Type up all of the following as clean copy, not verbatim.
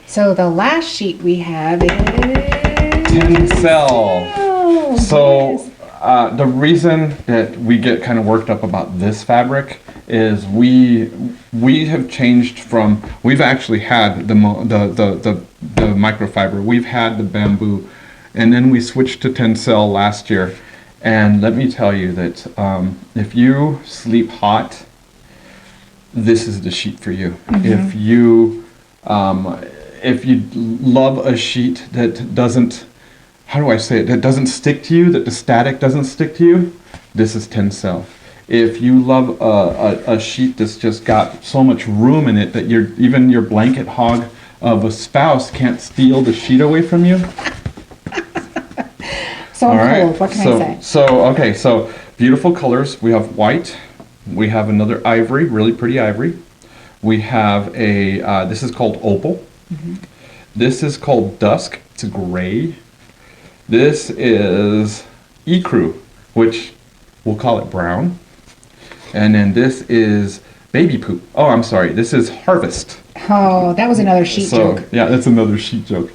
So the last sheet we have is Tencel. So yes. the reason that we get kind of worked up about this fabric is we have changed from, we've actually had the microfiber, we've had the bamboo, and then we switched to Tencel last year. And let me tell you that if you sleep hot, this is the sheet for you. If you love a sheet that doesn't, how do I say it, that doesn't stick to you, that the static doesn't stick to you, this is Tencel. If you love a sheet that's just got so much room in it that even your blanket hog of a spouse can't steal the sheet away from you. So cool. What can I say? So beautiful colors. We have white. We have another ivory, really pretty ivory. We have this is called opal. This is called dusk. It's gray. This is ecru, which we'll call it brown. And then this is baby poop. Oh, I'm sorry. This is harvest. Oh, that was another sheet joke. Yeah, that's another sheet joke.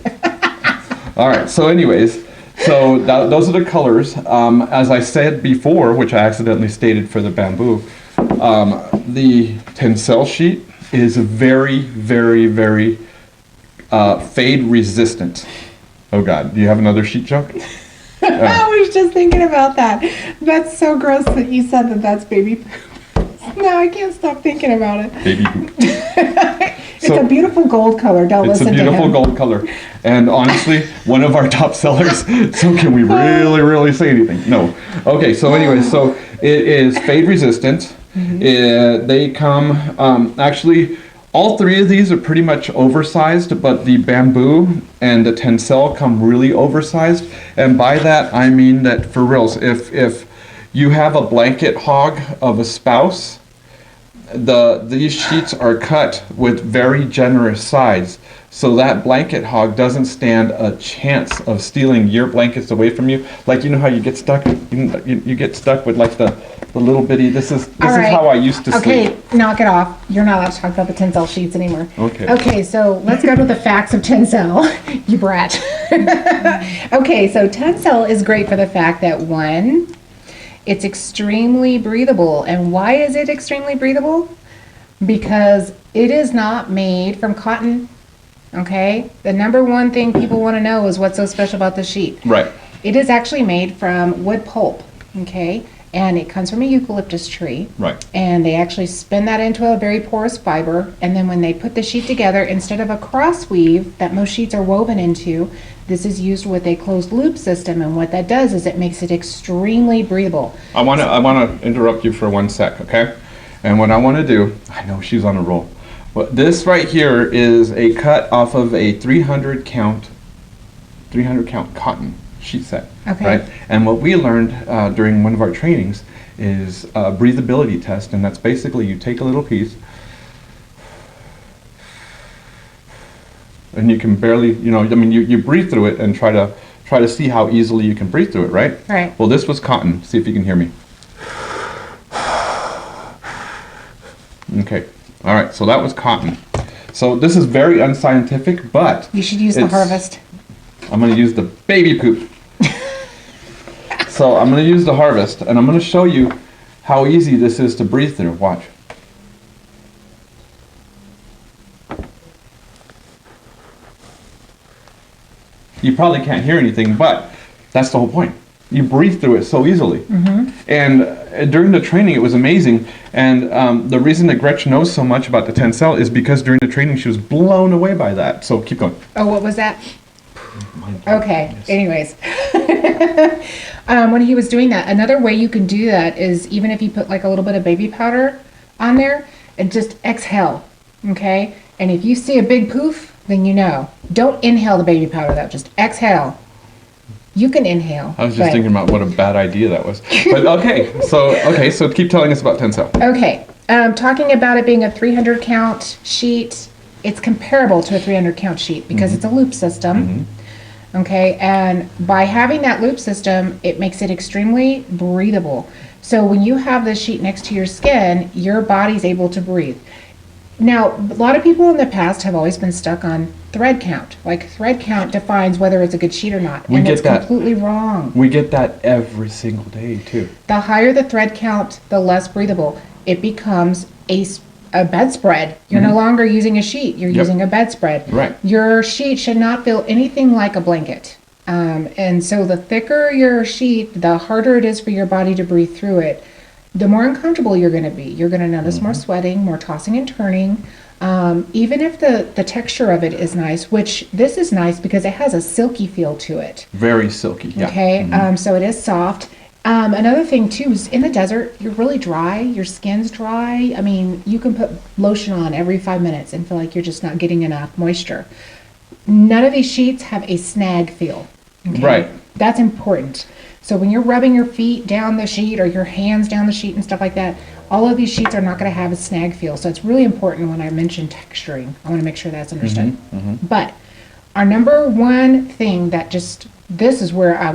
All right. So anyways, those are the colors. As I said before, which I accidentally stated for the bamboo, the Tencel sheet is very, very, very fade resistant. Oh God, do you have another sheet joke? I was just thinking about that. That's so gross that you said that that's baby poop. No, I can't stop thinking about it. Baby poop. It's a beautiful gold color. Don't listen to him. It's a beautiful gold color. And honestly, one of our top sellers. So can we really say anything? No. Okay, so anyway, so it is fade resistant. They come, actually, all three of these are pretty much oversized, but the bamboo and the Tencel come really oversized. And by that, I mean that for reals, if you have a blanket hog of a spouse, these sheets are cut with very generous sides, so that blanket hog doesn't stand a chance of stealing your blankets away from you. Like, you know how you get stuck? You get stuck with like the little bitty. This is how I used to sleep. Okay, knock it off. You're not allowed to talk about the Tencel sheets anymore. Okay. Okay, so let's go to the facts of Tencel. You brat. Okay, so Tencel is great for the fact that one, it's extremely breathable. And why is it extremely breathable? Because it is not made from cotton. Okay? The number one thing people want to know is what's so special about the sheet. Right. It is actually made from wood pulp. Okay? And it comes from a eucalyptus tree. Right. And they actually spin that into a very porous fiber. And then when they put the sheet together, instead of a cross weave that most sheets are woven into, this is used with a closed loop system. And what that does is it makes it extremely breathable. I want to interrupt you for 1 sec, okay? And what I want to do, I know she's on a roll, but this right here is a cut off of a 300 count cotton sheet set. Okay. Right? And what we learned during one of our trainings is a breathability test, and that's basically you take a little piece and you can barely, you breathe through it and try to see how easily you can breathe through it, right? Right. Well, this was cotton. See if you can hear me. Okay. All right. So that was cotton. So this is very unscientific, but you should use the harvest. I'm going to use the baby poop. So I'm going to use the harvest, and I'm going to show you how easy this is to breathe through. Watch. You probably can't hear anything, but that's the whole point. You breathe through it so easily. And during the training, it was amazing. And the reason that Gretchen knows so much about the Tencel is because during the training, she was blown away by that. So keep going. Oh, what was that? Okay. Yes. Anyways, when he was doing that, another way you can do that is even if you put like a little bit of baby powder on there and just exhale. Okay. And if you see a big poof, then you know. Don't inhale the baby powder though. Just exhale. You can inhale. I was just thinking about what a bad idea that was. But okay, so keep telling us about Tencel. Okay, talking about it being a 300 count sheet, it's comparable to a 300 count sheet because it's a loop system. Okay, and by having that loop system, it makes it extremely breathable. So when you have this sheet next to your skin, your body's able to breathe. Now, a lot of people in the past have always been stuck on thread count. Like thread count defines whether it's a good sheet or not. We And get it's that. completely wrong. We get that every single day too. The higher the thread count, the less breathable. It becomes a bedspread. You're no longer using a sheet. You're using a bedspread. Right. Your sheet should not feel anything like a blanket. And so the thicker your sheet, the harder it is for your body to breathe through it. The more uncomfortable you're going to be. You're going to notice more sweating, more tossing and turning. Even if the texture of it is nice, which this is nice because it has a silky feel to it. Very silky. Yeah. Okay. So it is soft. Another thing too is in the desert, you're really dry. Your skin's dry. I mean, you can put lotion on every 5 minutes and feel like you're just not getting enough moisture. None of these sheets have a snag feel. Okay? Right. That's important. So when you're rubbing your feet down the sheet or your hands down the sheet and stuff like that, all of these sheets are not going to have a snag feel. So it's really important when I mention texturing. I want to make sure that's understood. But our number one thing that this is where I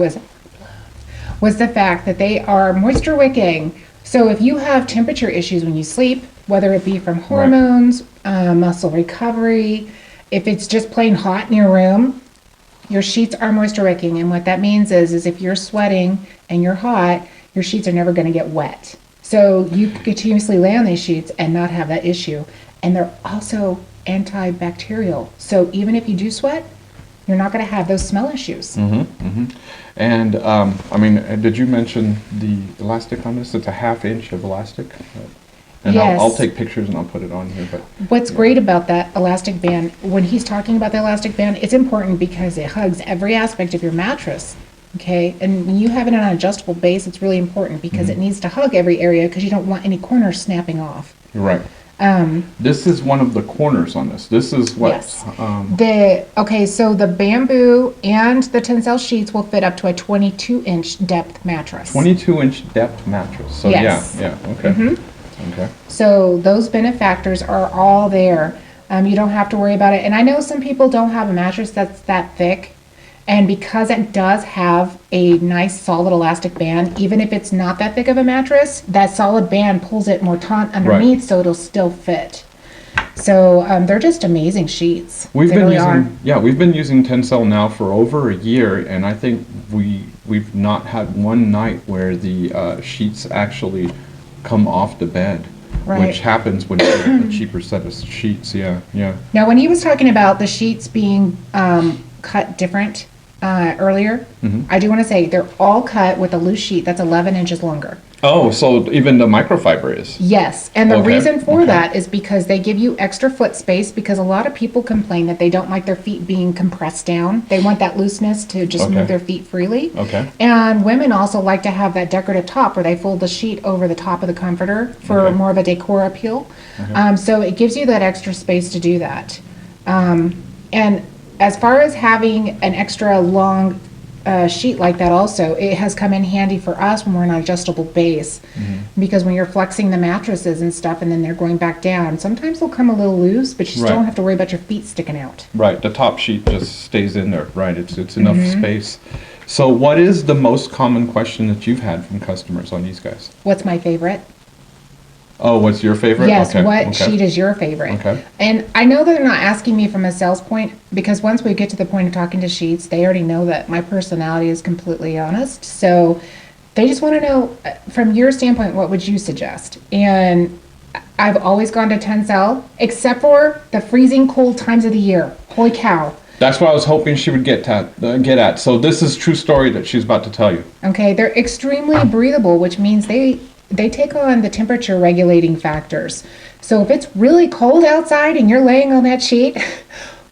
was the fact that they are moisture wicking. So if you have temperature issues when you sleep, whether it be from hormones, muscle recovery, if it's just plain hot in your room, your sheets are moisture wicking. And what that means is if you're sweating and you're hot, your sheets are never going to get wet. So you can continuously lay on these sheets and not have that issue. And they're also antibacterial. So even if you do sweat, you're not going to have those smell issues. And I mean, did you mention the elastic on this? It's a 1/2 inch of elastic. And Yes. I'll take pictures and I'll put it on here. But What's great about that elastic band, when he's talking about the elastic band, it's important because it hugs every aspect of your mattress. Okay, and when you have it on an adjustable base, it's really important because it needs to hug every area because you don't want any corners snapping off. you're right. This is one of the corners on this. This is what. Yes. So the bamboo and the Tencel sheets will fit up to a 22-inch depth mattress. 22-inch depth mattress. So Yes. yeah, okay. Okay. So those benefactors are all there. You don't have to worry about it. And I know some people don't have a mattress that's that thick. And because it does have a nice solid elastic band, even if it's not that thick of a mattress, that solid band pulls it more taut underneath so it'll still fit. So they're just amazing sheets. We've They been really using are. we've been using Tencel now for over a year, and I think we've not had one night where the sheets actually come off the bed, Right. which happens when you get a cheaper set of sheets. Yeah. Now, when he was talking about the sheets being cut different earlier, I do want to say they're all cut with a loose sheet that's 11 inches longer. Oh, so even the microfiber is. Yes, and the Okay, reason for okay. that is because they give you extra foot space because a lot of people complain that they don't like their feet being compressed down. They want that looseness to just Okay. move their feet freely. Okay. And women also like to have that decorative top where they fold the sheet over the top of the comforter for Okay. more of a decor appeal. So it gives you that extra space to do that. And as far as having an extra long sheet like that also, it has come in handy for us when we're on an adjustable base. Because when you're flexing the mattresses and stuff and then they're going back down, sometimes they'll come a little loose, but you still Right. don't have to worry about your feet sticking out. Right. The top sheet just stays in there. Right. It's enough space. So what is the most common question that you've had from customers on these guys? What's my favorite? Oh, what's your favorite? Yes, Okay, what okay. sheet is your favorite? Okay. And I know that they're not asking me from a sales point because once we get to the point of talking to sheets, they already know that my personality is completely honest. So they just want to know from your standpoint, what would you suggest? And I've always gone to Tencel, except for the freezing cold times of the year. Holy cow. That's what I was hoping she would get at. So this is true story that she's about to tell you. Okay, they're extremely breathable, which means they take on the temperature regulating factors. So if it's really cold outside and you're laying on that sheet,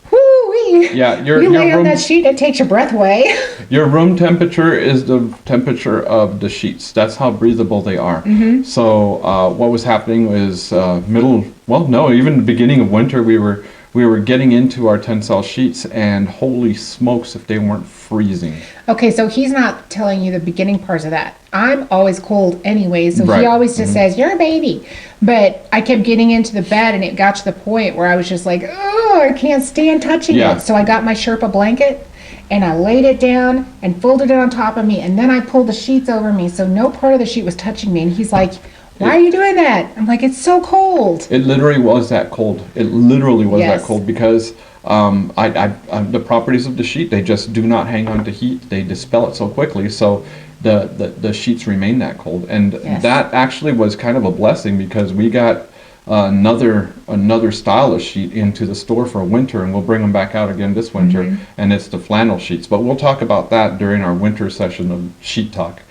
whoo-wee. Yeah, you lay on that sheet, it takes your breath away. Your room temperature is the temperature of the sheets. That's how breathable they are. So what was happening is even the beginning of winter, we were getting into our Tencel sheets, and holy smokes, if they weren't freezing. Okay, so he's not telling you the beginning parts of that. I'm always cold anyway, so Right. he always just says, you're a baby. But I kept getting into the bed, and it got to the point where I was just like, oh, I can't stand touching Yeah. it. So I got my Sherpa blanket, and I laid it down and folded it on top of me, and then I pulled the sheets over me, so no part of the sheet was touching me. And he's like, why are you doing that? I'm like, it's so cold. It literally was that cold. It literally was Yes. that cold because the properties of the sheet, they just do not hang on to heat. They dispel it so quickly, so the sheets remain that cold. And Yes. that actually was kind of a blessing, because we got another style of sheet into the store for winter, and we'll bring them back out again this winter, and it's the flannel sheets. But we'll talk about that during our winter session of sheet talk.